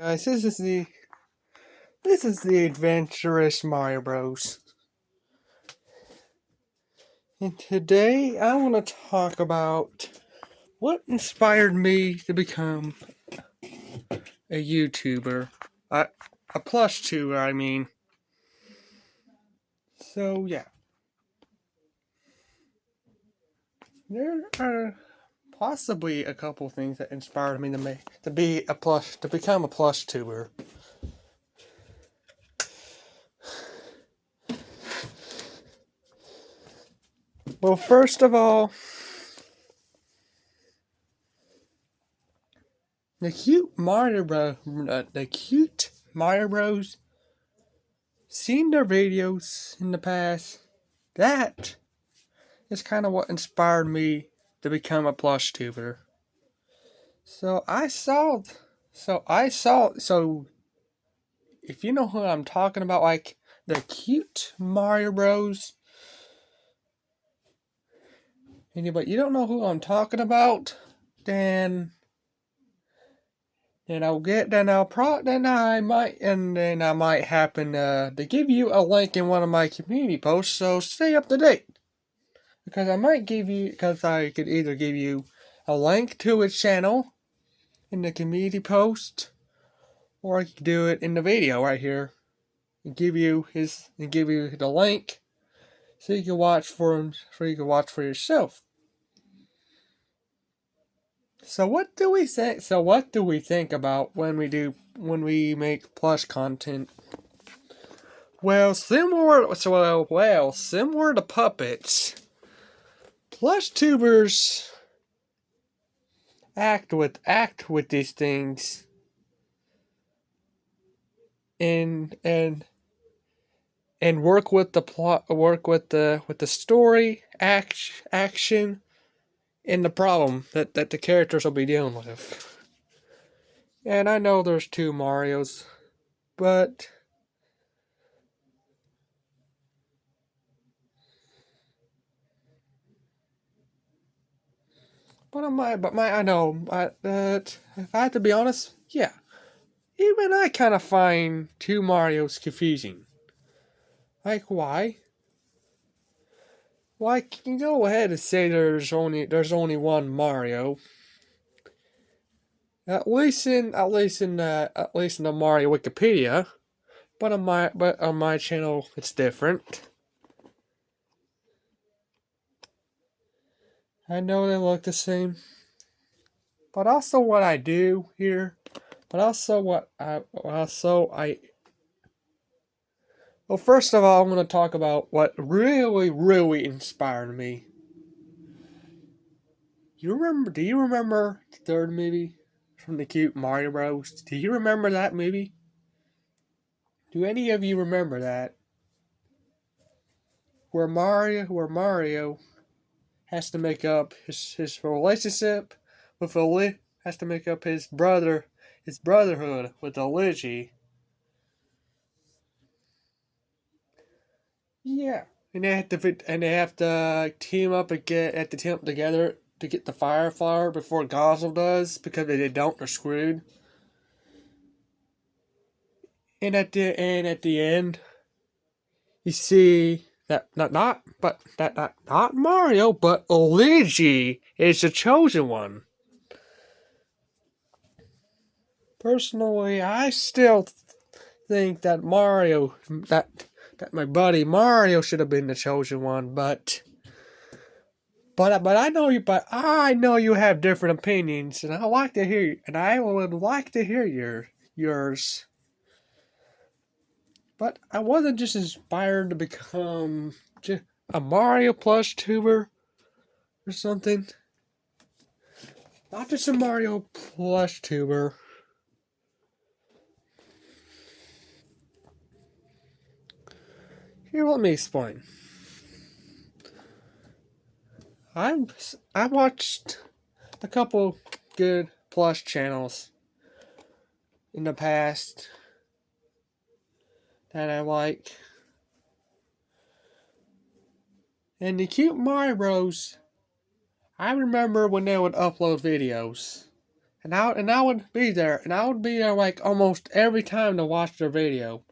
Guys, this is the adventurous Mario Bros. And today I want to talk about what inspired me to become a YouTuber. A plush tuber, I mean. So yeah. There are possibly a couple things that inspired me to become a plush tuber. Well, first of all, the cute Mario Bros. Seen their videos in the past. That is kind of what inspired me to become a plush tuber. So if you know who I'm talking about, like the cute Mario Bros. Anybody, you don't know who I'm talking about, then I might happen to give you a link in one of my community posts. So stay up to date, because I could either give you a link to his channel in the community post, or I could do it in the video right here and give you the link so you can watch for yourself. So what do we think about when we make plush content? Well, similar to puppets, plush tubers act with these things and work with the plot, work with the story, action, and the problem that the characters will be dealing with. And I know there's two Marios, but but if I have to be honest, yeah, even I kind of find two Marios confusing. Like, why? Why can you go ahead and say there's only one Mario? At least in the Mario Wikipedia, but on my channel it's different. I know they look the same, but also what I do here, but also what I also I. Well, first of all, I'm going to talk about what really inspired me. Do you remember the third movie from the cute Mario Bros? Do you remember that movie? Do any of you remember that? Where Mario has to make up his relationship with has to make up his brotherhood with Luigi. Yeah. And they have to team up together to get the fire flower before Gozzle does, because if they don't, they're screwed. And at the end, you see that not Mario, but Luigi is the chosen one. Personally, I still think that my buddy Mario should have been the chosen one, but I know you have different opinions, and I would like to hear yours. But I wasn't just inspired to become a Mario plush tuber or something. Not just a Mario plush tuber. Here, let me explain. I watched a couple good plush channels in the past that I like. And the cute Mario Bros, I remember when they would upload videos. I would be there, and I would be there like almost every time to watch their video.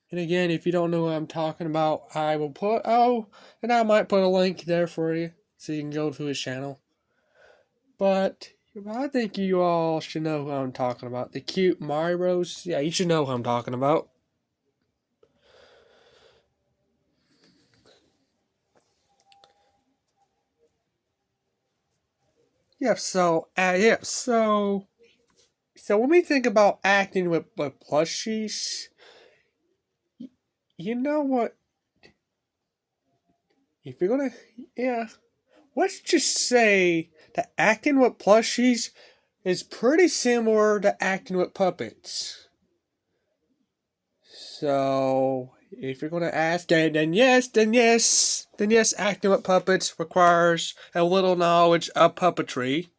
And again, if you don't know what I'm talking about, I might put a link there for you so you can go to his channel. But I think you all should know who I'm talking about. The cute Mario Bros. Yeah, you should know who I'm talking about. So when we think about acting with plushies, you know what? If you're gonna, yeah, let's just say that acting with plushies is pretty similar to acting with puppets. So if you're gonna ask, then yes, acting with puppets requires a little knowledge of puppetry.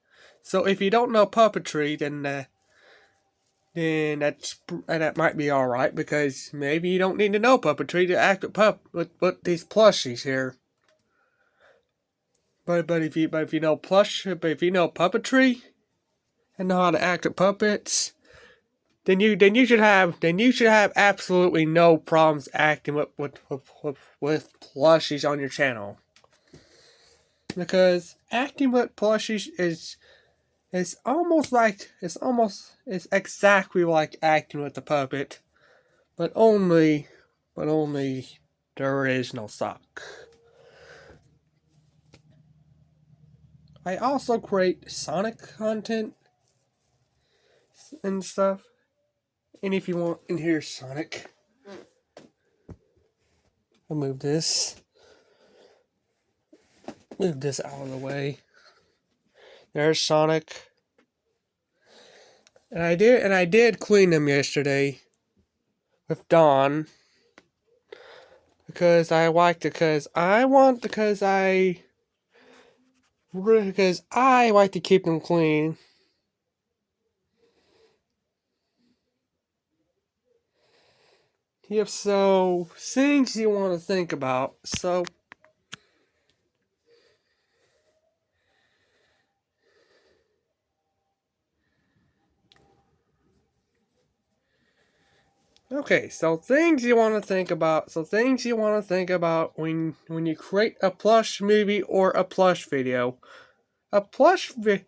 So if you don't know puppetry, then that might be all right, because maybe you don't need to know puppetry to act with these plushies here. But if you know puppetry and know how to act with puppets, then you should have absolutely no problems acting with plushies on your channel. Because acting with plushies is exactly like acting with the puppet, but only there is no sock. I also create Sonic content and stuff. And if you want, and here's Sonic. I'll move this out of the way. There's Sonic. And I did clean them yesterday with Dawn, because I like to keep them clean. Yep, so things you want to think about. So okay, so things you want to think about. When you create a plush movie or a plush video. A plush video,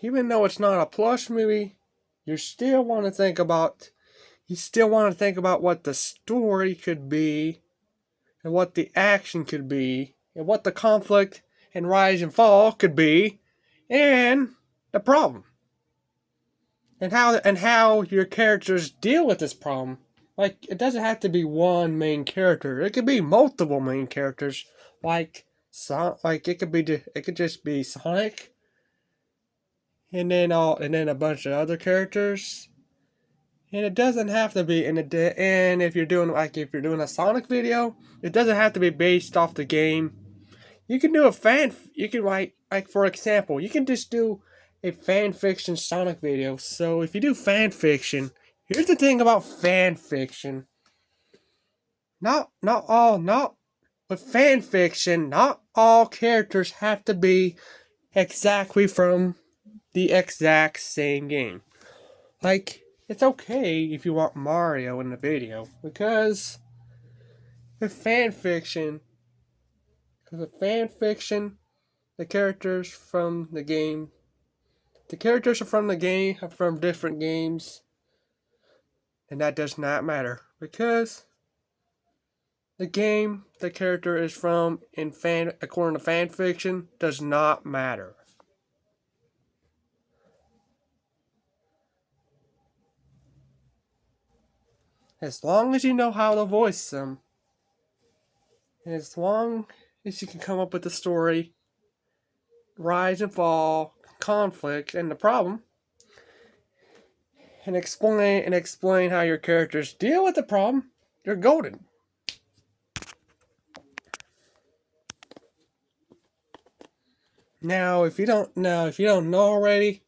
even though it's not a plush movie, you still want to think about what the story could be, and what the action could be, and what the conflict and rise and fall could be, and the problem. And how your characters deal with this problem. Like, it doesn't have to be one main character. It could be multiple main characters. It could just be Sonic, and then a bunch of other characters. And it doesn't have to be and if you're doing a Sonic video, it doesn't have to be based off the game. You can do for example, you can just do a fan fiction Sonic video. So if you do fan fiction, here's the thing about fan fiction. With fan fiction, not all characters have to be exactly from the exact same game. Like, it's okay if you want Mario in the video, because with fan fiction, the characters from the game, are from different games, and that does not matter, because the game the character is from according to fan fiction does not matter. As long as you know how to voice them, and as long as you can come up with the story, rise and fall, conflict, and the problem, and explain how your characters deal with the problem, you're golden. Now, if you don't know already,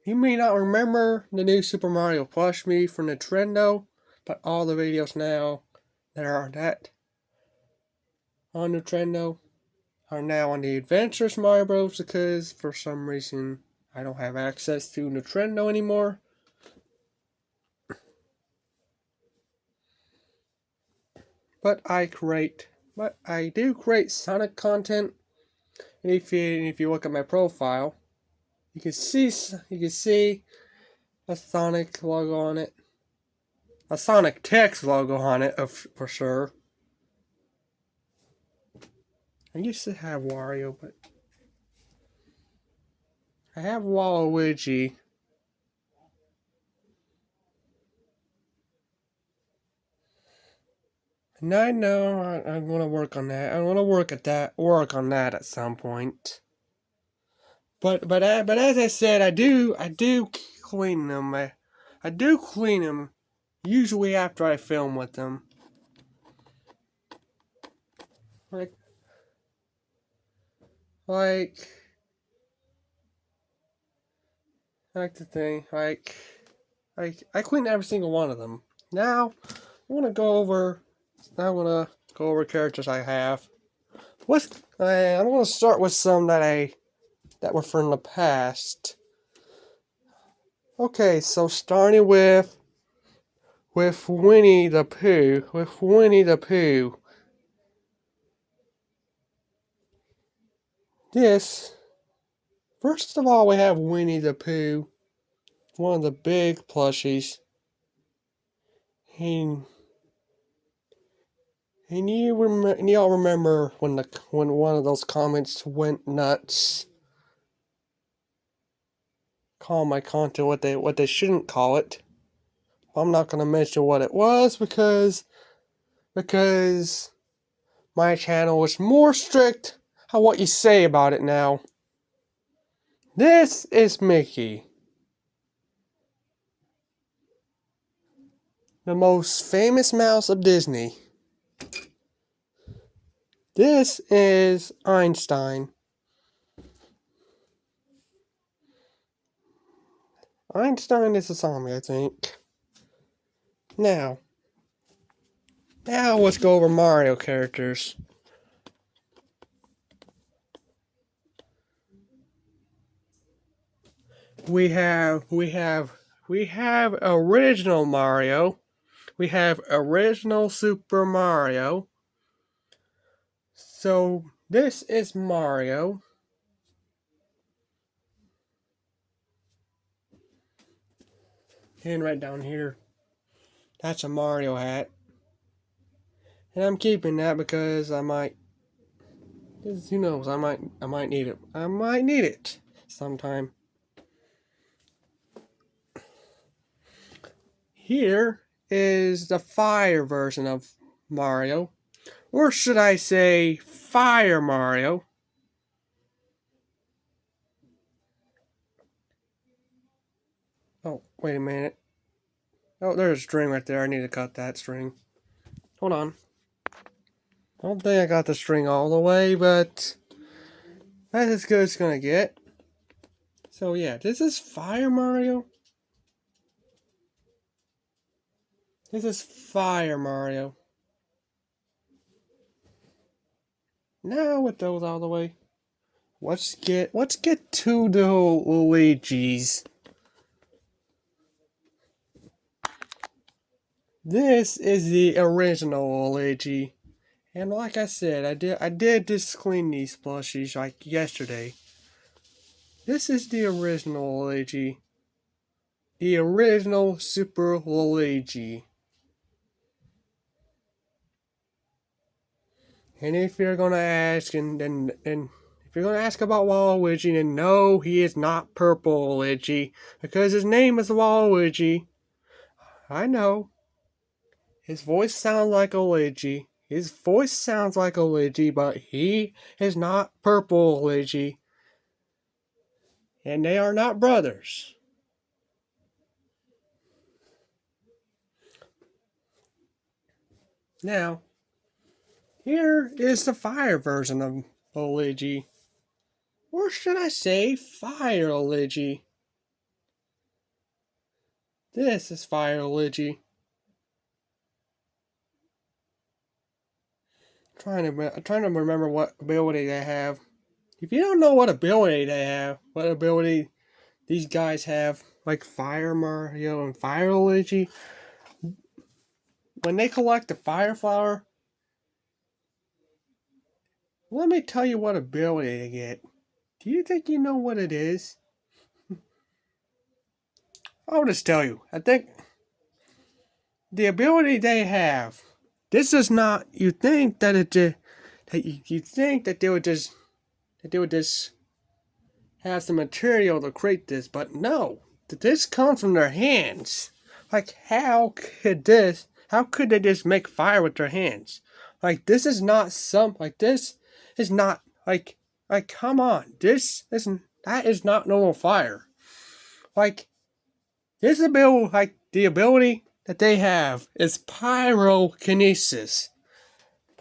you may not remember the new Super Mario plush me from Nintendo, but all the videos now that on Nintendo are now on the Adventures Mario Bros. Because for some reason I don't have access to Nintendo anymore. But I do create Sonic content. And if you look at my profile, you can see a Sonic logo on it, a Sonic text logo on it for sure. I used to have Wario, but I have Waluigi. And I know I'm gonna work on that. I'm gonna work on that at some point. But as I said, I do clean them. I do clean them usually after I film with them. Like like the thing. I clean every single one of them. Now I'm gonna go over characters I have. I'm gonna start with some that were from the past. Okay, so starting with Winnie the Pooh. With Winnie the Pooh. First of all, we have Winnie the Pooh, one of the big plushies. And y'all remember when one of those comments went nuts, call my content what they shouldn't call it. I'm not gonna mention what it was because my channel is more strict on what you say about it now. This is Mickey, the most famous mouse of Disney. This is Einstein. Einstein is a zombie, I think. Now let's go over Mario characters. We have original Mario. We have original Super Mario. So this is Mario. And right down here, that's a Mario hat. And I'm keeping that because who knows, I might need it. I might need it sometime. Here is the fire version of Mario. Or should I say Fire Mario? Oh, wait a minute. Oh, there's a string right there. I need to cut that string. Hold on. I don't think I got the string all the way, but that's as good as it's gonna get. So yeah, this is Fire Mario. This is Fire Mario. Now with those out of the way, let's get to the Luigi's. This is the original Luigi. And like I said, I did just clean these plushies like yesterday. This is the original Luigi. The original Super Luigi. And if you're gonna ask and if you're gonna ask about Waluigi, then no, he is not purple Luigi. Because his name is Waluigi. I know. His voice sounds like a Luigi. His voice sounds like a Luigi, but he is not purple Luigi. And they are not brothers. Now, here is the fire version of Luigi. Or should I say Fire Luigi? This is Fire Luigi. I'm trying to remember what ability they have. If you don't know what ability they have, what ability these guys have, like Fire Mario and Fire Luigi, when they collect the Fire Flower, let me tell you what ability they get. Do you think you know what it is? I'll just tell you. I think the ability they have. This is not. You think that you think that they would just have the material to create this, but no. This comes from their hands. Like how could they just make fire with their hands? Like this is not this is not come on. That is not normal fire. Like the ability that they have is pyrokinesis.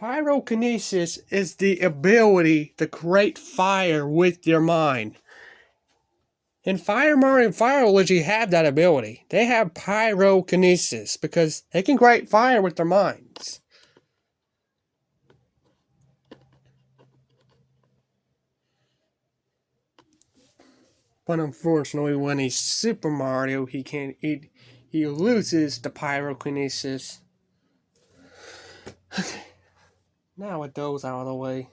Pyrokinesis is the ability to create fire with your mind. And Fire Mario and Fire Luigi have that ability. They have pyrokinesis because they can create fire with their minds. But unfortunately, when he's Super Mario, he loses the pyrokinesis. Okay. Now with those out of the way,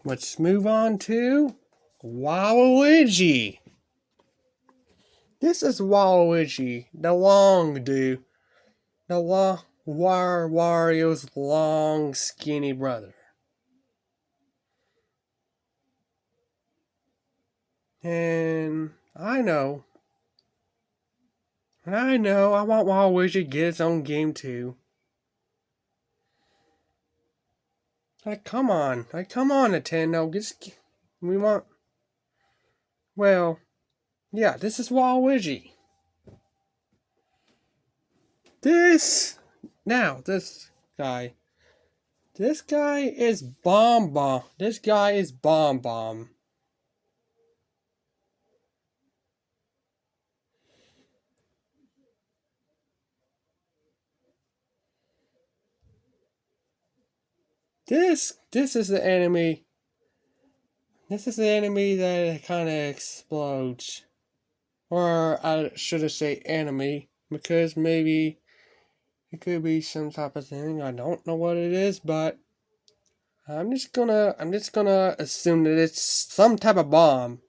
let's move on to Waluigi. This is Waluigi, the long dude. Wario's long, skinny brother. And I know, I want Waluigi to get his own game too. Come on, Nintendo, we want, well, yeah, this is Waluigi. This guy is Bomb Bomb. This guy is Bomb Bomb. This is the enemy. This is the enemy that kind of explodes. Or I shouldn't say enemy, because maybe it could be some type of thing. I don't know what it is, but I'm just gonna assume that it's some type of bomb.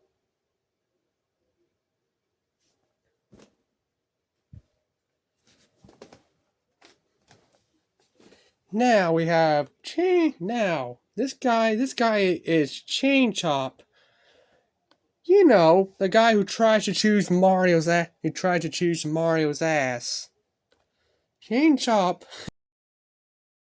Now we have this guy is Chain Chomp. You know, the guy who tries to choose Mario's ass. Chain Chomp